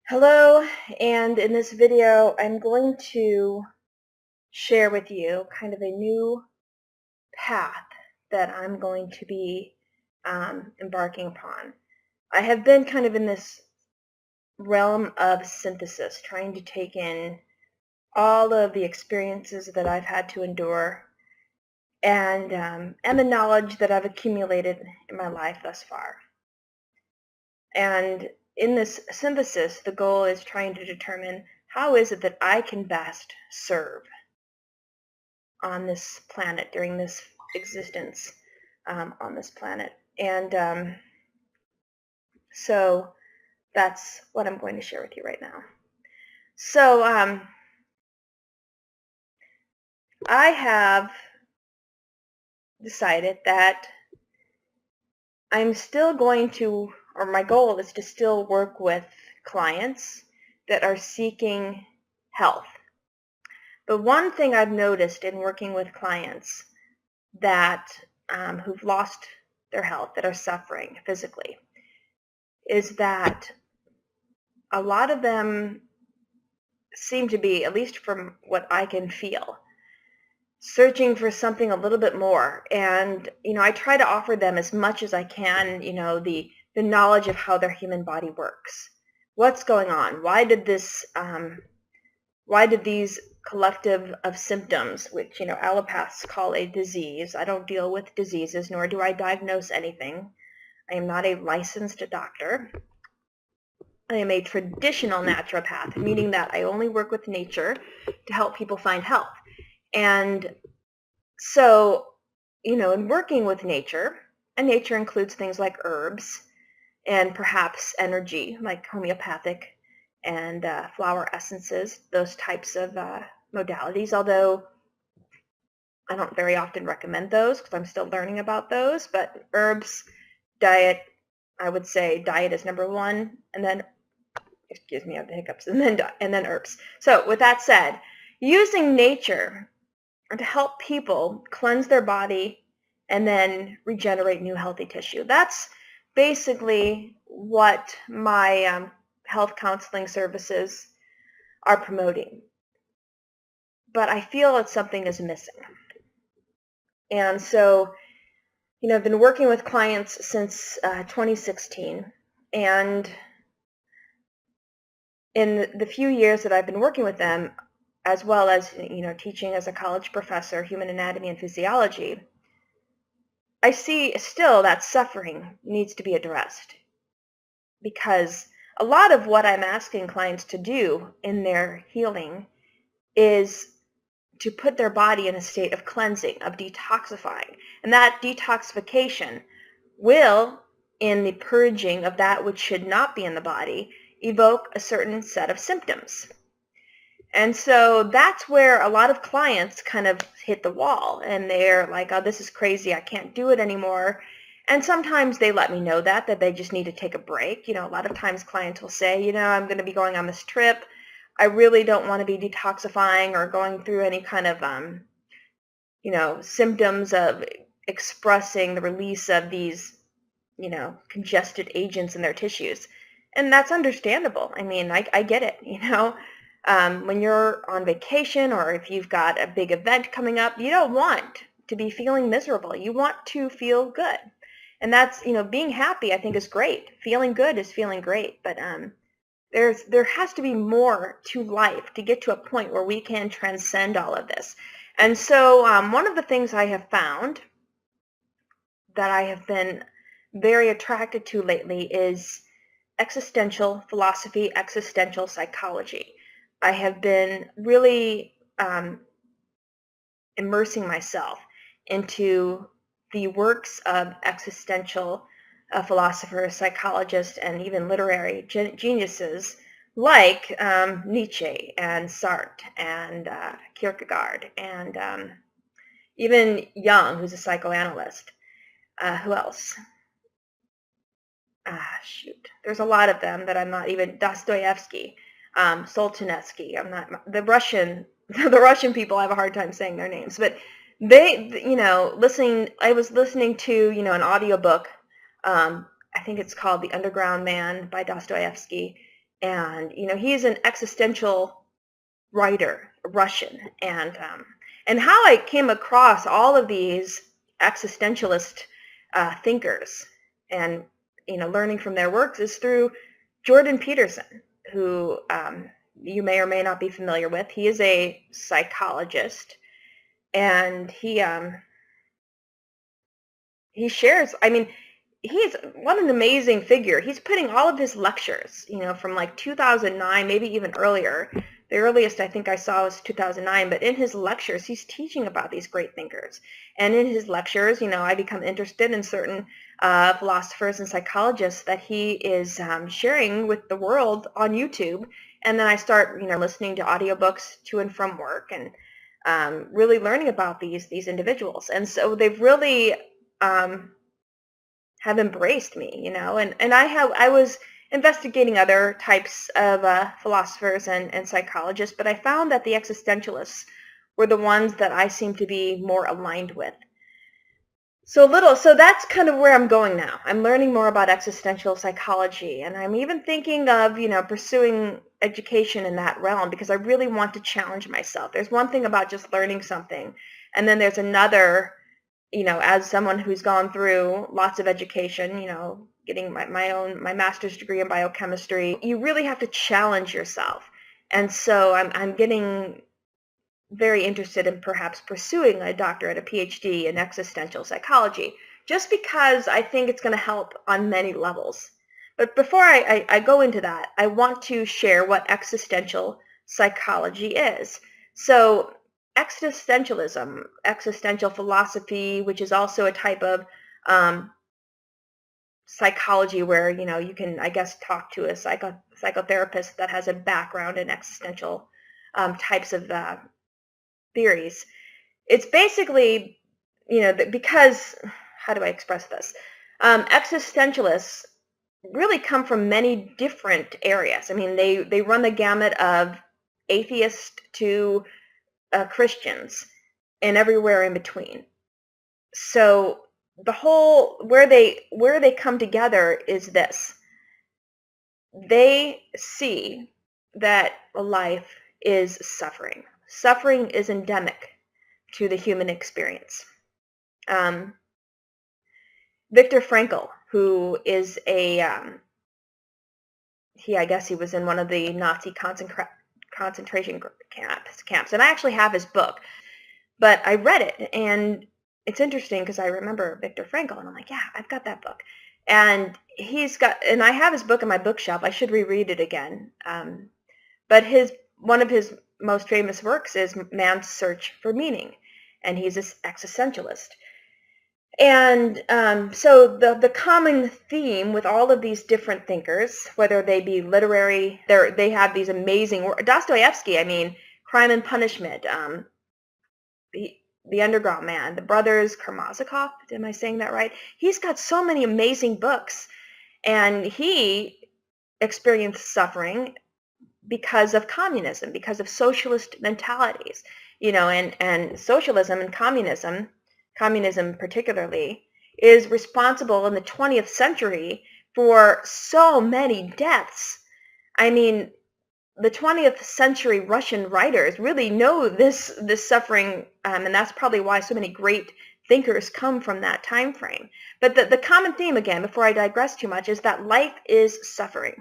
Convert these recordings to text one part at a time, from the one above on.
Hello, and in this video I'm going to share with you kind of a new path that I'm going to be embarking upon. I have been kind of in this realm of synthesis, trying to take in all of the experiences that I've had to endure and the knowledge that I've accumulated in my life thus far. And in this synthesis, the goal is trying to determine how is it that I can best serve on this planet during this existence on this planet. And so that's what I'm going to share with you right now. So I have decided that I'm still going to, or my goal is to still work with clients that are seeking health. But one thing I've noticed in working with clients that who've lost their health, that are suffering physically, is that a lot of them seem to be, at least from what I can feel, searching for something a little bit more. And, I try to offer them as much as I can, the knowledge of how their human body works. What's going on? Why did these collective of symptoms, which, allopaths call a disease — I don't deal with diseases, nor do I diagnose anything. I am not a licensed doctor. I am a traditional naturopath, meaning that I only work with nature to help people find health. And so, in working with nature, and nature includes things like herbs and perhaps energy, like homeopathic and flower essences, those types of modalities, although I don't very often recommend those because I'm still learning about those. But herbs, diet, I would say diet is number one, and then, excuse me, I have the hiccups, and then herbs. So with that said, using nature to help people cleanse their body and then regenerate new healthy tissue. That's basically what my health counseling services are promoting. But I feel that something is missing. And so, I've been working with clients since 2016. And in the few years that I've been working with them, as well as, teaching as a college professor, human anatomy and physiology, I see still that suffering needs to be addressed, because a lot of what I'm asking clients to do in their healing is to put their body in a state of cleansing, of detoxifying. And that detoxification will, in the purging of that which should not be in the body, evoke a certain set of symptoms. And so that's where a lot of clients kind of hit the wall, and they're like, oh, this is crazy, I can't do it anymore. And sometimes they let me know that they just need to take a break. A lot of times clients will say, I'm going to be going on this trip. I really don't want to be detoxifying or going through any kind of, symptoms of expressing the release of these, congested agents in their tissues. And that's understandable. I mean, I get it, when you're on vacation, or if you've got a big event coming up, you don't want to be feeling miserable. You want to feel good. And that's, being happy, I think, is great. Feeling good is feeling great. But there has to be more to life to get to a point where we can transcend all of this. And so one of the things I have found that I have been very attracted to lately is existential philosophy, existential psychology. I have been really immersing myself into the works of existential philosophers, psychologists, and even literary geniuses like Nietzsche and Sartre and Kierkegaard and even Jung, who's a psychoanalyst. Who else? There's a lot of them that I'm not even — Dostoevsky, Solzhenitsyn. I'm not the Russian. The Russian people, I have a hard time saying their names, but they, listening. I was listening to, an audiobook. I think it's called The Underground Man by Dostoevsky, And, he's an existential writer, Russian. And how I came across all of these existentialist thinkers and, learning from their works is through Jordan Peterson, who you may or may not be familiar with. He is a psychologist, and he shares, he's what an amazing figure. He's putting all of his lectures, from like 2009, maybe even earlier. The earliest I think I saw was 2009, but in his lectures, he's teaching about these great thinkers. And in his lectures, I become interested in certain philosophers and psychologists that he is sharing with the world on YouTube. And then I start, listening to audiobooks to and from work, and really learning about these individuals. And so they've really have embraced me, and I was investigating other types of philosophers and psychologists, but I found that the existentialists were the ones that I seem to be more aligned with. So that's kind of where I'm going now. I'm learning more about existential psychology, and I'm even thinking of, pursuing education in that realm, because I really want to challenge myself. There's one thing about just learning something, and then there's another, as someone who's gone through lots of education, getting my master's degree in biochemistry, you really have to challenge yourself. And so I'm getting very interested in perhaps pursuing a doctorate, a PhD in existential psychology, just because I think it's going to help on many levels. But before I go into that, I want to share what existential psychology is. So existentialism, existential philosophy, which is also a type of psychology where, you can, I guess, talk to a psychotherapist that has a background in existential types of theories. It's basically, because, how do I express this? Existentialists really come from many different areas. They run the gamut of atheist to Christians and everywhere in between. So the whole, where they come together is this: they see that life is suffering. Suffering is endemic to the human experience. Viktor Frankl, who is I guess he was in one of the Nazi concentration camps, and I actually have his book, but I read it, and it's interesting because I remember Viktor Frankl, and I'm like, yeah, I've got that book. And I have his book in my bookshelf. I should reread it again. But one of his most famous works is Man's Search for Meaning, and he's an existentialist. And so the common theme with all of these different thinkers, whether they be literary, they have these amazing works. Dostoevsky, Crime and Punishment, the Underground Man, the brothers Karamazov, am I saying that right? He's got so many amazing books, and he experienced suffering because of communism, because of socialist mentalities, and socialism and communism particularly, is responsible in the 20th century for so many deaths. The 20th century Russian writers really know this suffering, and that's probably why so many great thinkers come from that time frame. But the common theme, again, before I digress too much, is that life is suffering.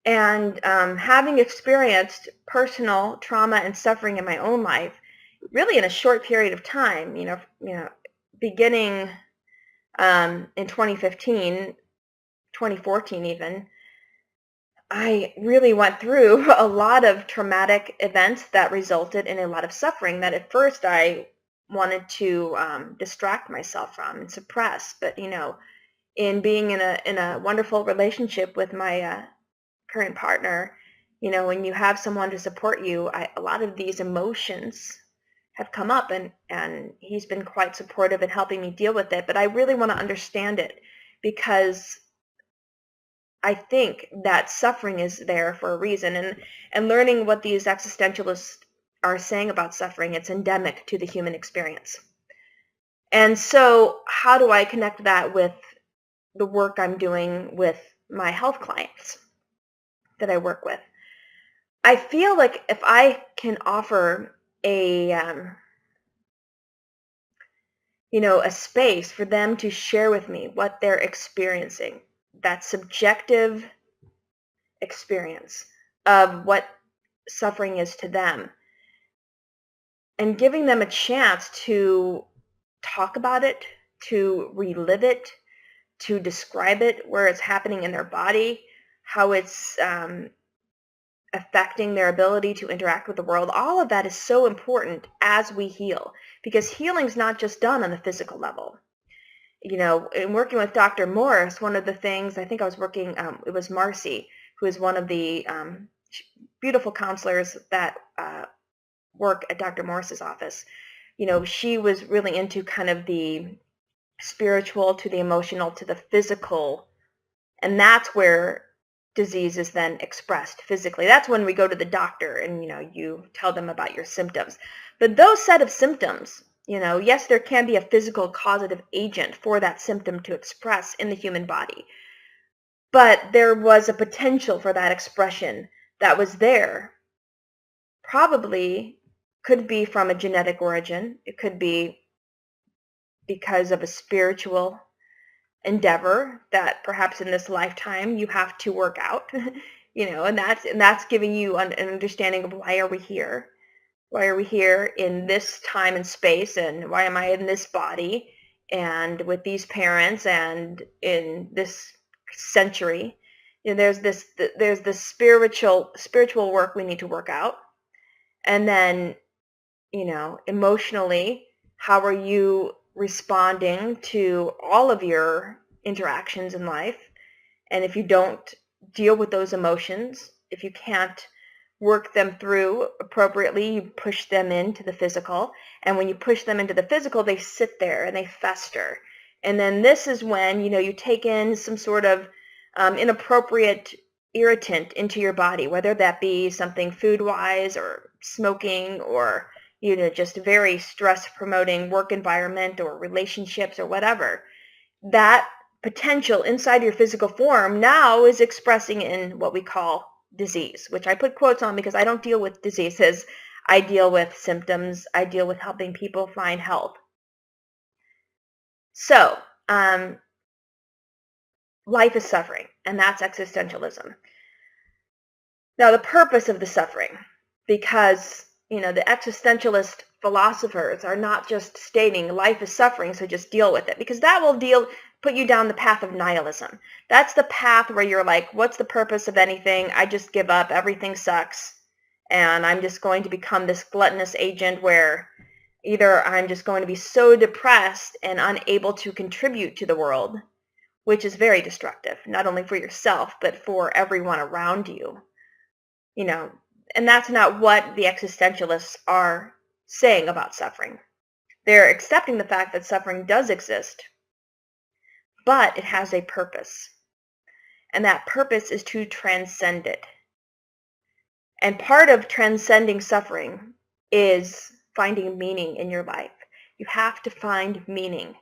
And having experienced personal trauma and suffering in my own life, really in a short period of time, beginning in 2015, 2014 even, I really went through a lot of traumatic events that resulted in a lot of suffering that at first I wanted to distract myself from and suppress. But, in being in a wonderful relationship with my current partner, when you have someone to support you, a lot of these emotions have come up, and he's been quite supportive in helping me deal with it. But I really want to understand it, because I think that suffering is there for a reason, and learning what these existentialists are saying about suffering, it's endemic to the human experience. And so how do I connect that with the work I'm doing with my health clients? that I work with. I feel like if I can offer a a space for them to share with me what they're experiencing, that subjective experience of what suffering is to them, and giving them a chance to talk about it, to relive it, to describe it, where it's happening in their body, how it's affecting their ability to interact with the world. All of that is so important as we heal, because healing's not just done on the physical level. In working with Dr. Morris, one of the things, I think I was working, it was Marcy, who is one of the beautiful counselors that work at Dr. Morris's office. She was really into kind of the spiritual to the emotional to the physical, and that's where disease is then expressed physically. That's when we go to the doctor and you tell them about your symptoms. But those set of symptoms, yes, there can be a physical causative agent for that symptom to express in the human body, but there was a potential for that expression that was there. Probably could be from a genetic origin. It could be because of a spiritual endeavor that perhaps in this lifetime you have to work out, and that's giving you an understanding of why are we here? Why are we here in this time and space, and why am I in this body and with these parents and in this century? There's this spiritual work we need to work out. And then, emotionally, how are you responding to all of your interactions in life? And if you don't deal with those emotions, if you can't work them through appropriately, you push them into the physical. And when you push them into the physical, they sit there and they fester. And then this is when, you take in some sort of inappropriate irritant into your body, whether that be something food-wise or smoking or, just a very stress-promoting work environment or relationships or whatever. That potential inside your physical form now is expressing in what we call disease, which I put quotes on because I don't deal with diseases. I deal with symptoms. I deal with helping people find health. So, life is suffering, and that's existentialism. Now, the purpose of the suffering, because, the existentialist philosophers are not just stating life is suffering, so just deal with it, because that will put you down the path of nihilism. That's the path where you're like, what's the purpose of anything? I just give up. Everything sucks. And I'm just going to become this gluttonous agent where either I'm just going to be so depressed and unable to contribute to the world, which is very destructive, not only for yourself, but for everyone around you. And that's not what the existentialists are saying about suffering. They're accepting the fact that suffering does exist, but it has a purpose. And that purpose is to transcend it. And part of transcending suffering is finding meaning in your life. You have to find meaning.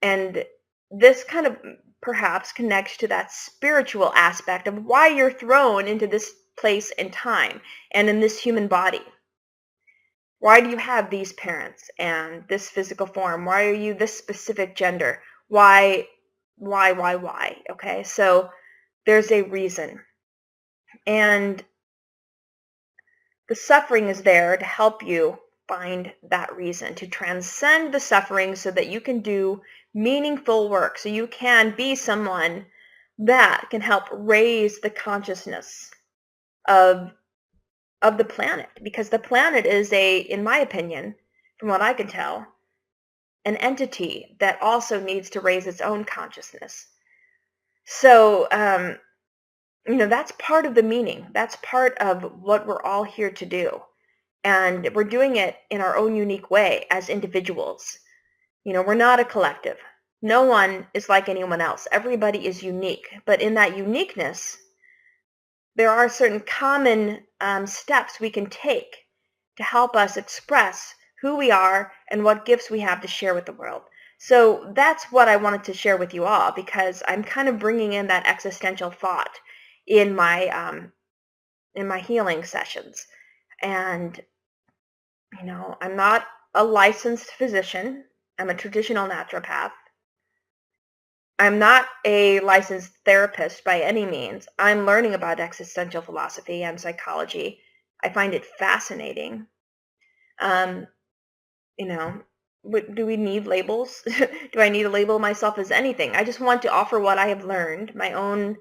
And this kind of perhaps connects to that spiritual aspect of why you're thrown into this place and time and in this human body. Why do you have these parents and this physical form? Why are you this specific gender? Why? Okay, so there's a reason. And the suffering is there to help you find that reason, to transcend the suffering so that you can do meaningful work, so you can be someone that can help raise the consciousness of the planet, because the planet is in my opinion, from what I can tell, an entity that also needs to raise its own consciousness. So, that's part of the meaning. That's part of what we're all here to do. And we're doing it in our own unique way as individuals. We're not a collective. No one is like anyone else. Everybody is unique. But in that uniqueness, there are certain common steps we can take to help us express who we are and what gifts we have to share with the world. So that's what I wanted to share with you all, because I'm kind of bringing in that existential thought in my healing sessions. And I'm not a licensed physician. I'm a traditional naturopath. I'm not a licensed therapist by any means. I'm learning about existential philosophy and psychology. I find it fascinating. Um, you know, do we need labels? Do I need to label myself as anything? I just want to offer what I have learned, my own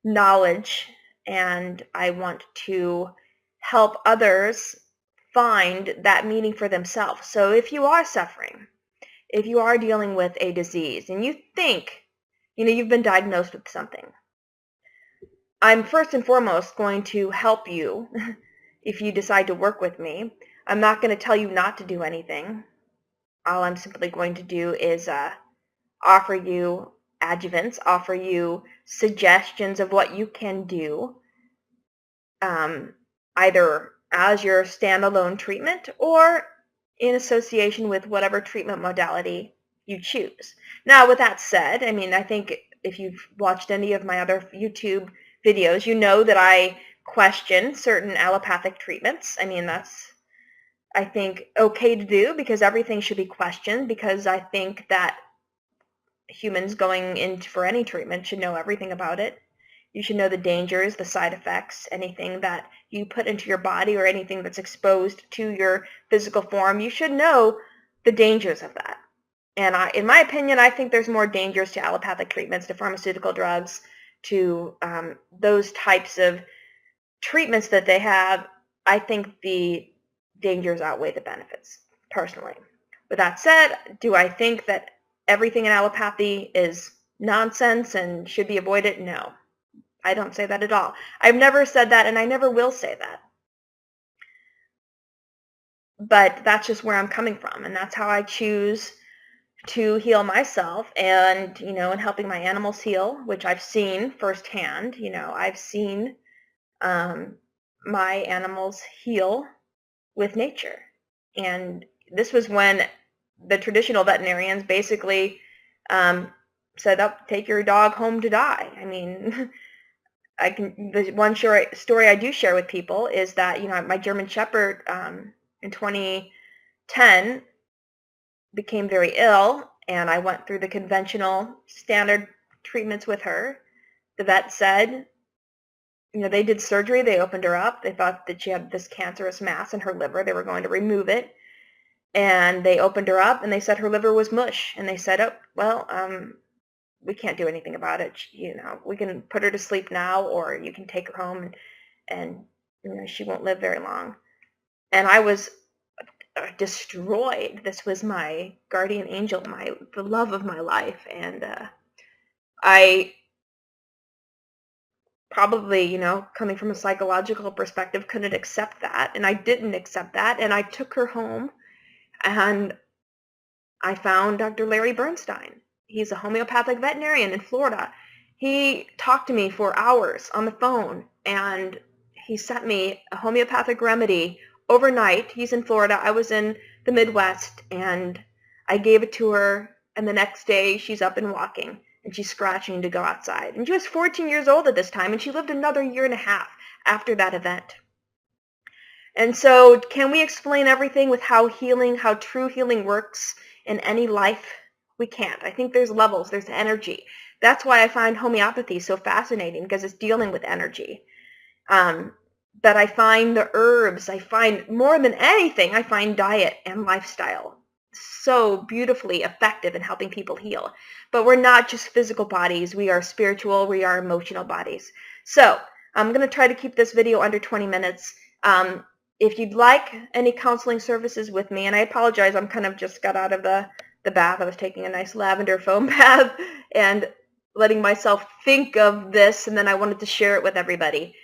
knowledge, and I want to help others find that meaning for themselves. So if you are suffering, if you are dealing with a disease and you think, you've been diagnosed with something, I'm first and foremost going to help you if you decide to work with me. I'm not going to tell you not to do anything. All I'm simply going to do is offer you adjuvants, offer you suggestions of what you can do, either as your standalone treatment or in association with whatever treatment modality you choose. Now, with that said, I think if you've watched any of my other YouTube videos, you know that I question certain allopathic treatments. That's, I think, okay to do, because everything should be questioned, because I think that humans going in for any treatment should know everything about it. You should know the dangers, the side effects, anything that you put into your body or anything that's exposed to your physical form. You should know the dangers of that. And in my opinion, I think there's more dangers to allopathic treatments, to pharmaceutical drugs, to those types of treatments that they have. I think the dangers outweigh the benefits, personally. With that said, do I think that everything in allopathy is nonsense and should be avoided? No. I don't say that at all. I've never said that, and I never will say that. But that's just where I'm coming from, and that's how I choose to heal myself, and, in helping my animals heal, which I've seen firsthand. I've seen my animals heal with nature. And this was when the traditional veterinarians basically said, "Oh, take your dog home to die." The one story I do share with people is that, my German Shepherd in 2010 became very ill, and I went through the conventional standard treatments with her. The vet said, they did surgery. They opened her up. They thought that she had this cancerous mass in her liver. They were going to remove it. And they opened her up, and they said her liver was mush. And they said, "Oh, well, we can't do anything about it. We can put her to sleep now, or you can take her home, and she won't live very long." And I was destroyed. This was my guardian angel, the love of my life, and I probably, coming from a psychological perspective, couldn't accept that, and I didn't accept that, and I took her home, and I found Dr. Larry Bernstein. He's a homeopathic veterinarian in Florida. He talked to me for hours on the phone, and he sent me a homeopathic remedy overnight. He's in Florida. I was in the Midwest, and I gave it to her, and the next day she's up and walking, and she's scratching to go outside. And she was 14 years old at this time, and she lived another year and a half after that event. And so, can we explain everything with how true healing works in any life? We can't. I think there's levels, there's energy. That's why I find homeopathy so fascinating, because it's dealing with energy. But I find the herbs, more than anything, I find diet and lifestyle so beautifully effective in helping people heal. But we're not just physical bodies. We are spiritual. We are emotional bodies. So I'm going to try to keep this video under 20 minutes. If you'd like any counseling services with me, and I apologize, I'm kind of just got out of the bath. I was taking a nice lavender foam bath and letting myself think of this, and then I wanted to share it with everybody.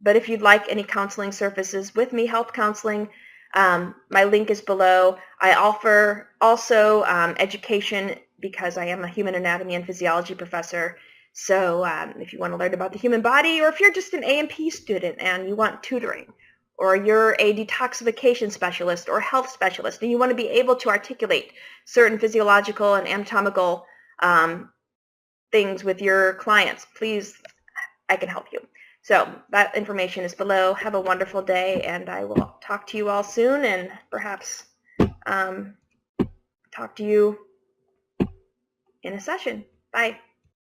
But if you'd like any counseling services with me, health counseling, my link is below. I offer also education, because I am a human anatomy and physiology professor. So if you want to learn about the human body, or if you're just an A&P student and you want tutoring, or you're a detoxification specialist or health specialist, and you want to be able to articulate certain physiological and anatomical things with your clients, please I can help you. So that information is below. Have a wonderful day, and I will talk to you all soon, and perhaps talk to you in a session. Bye.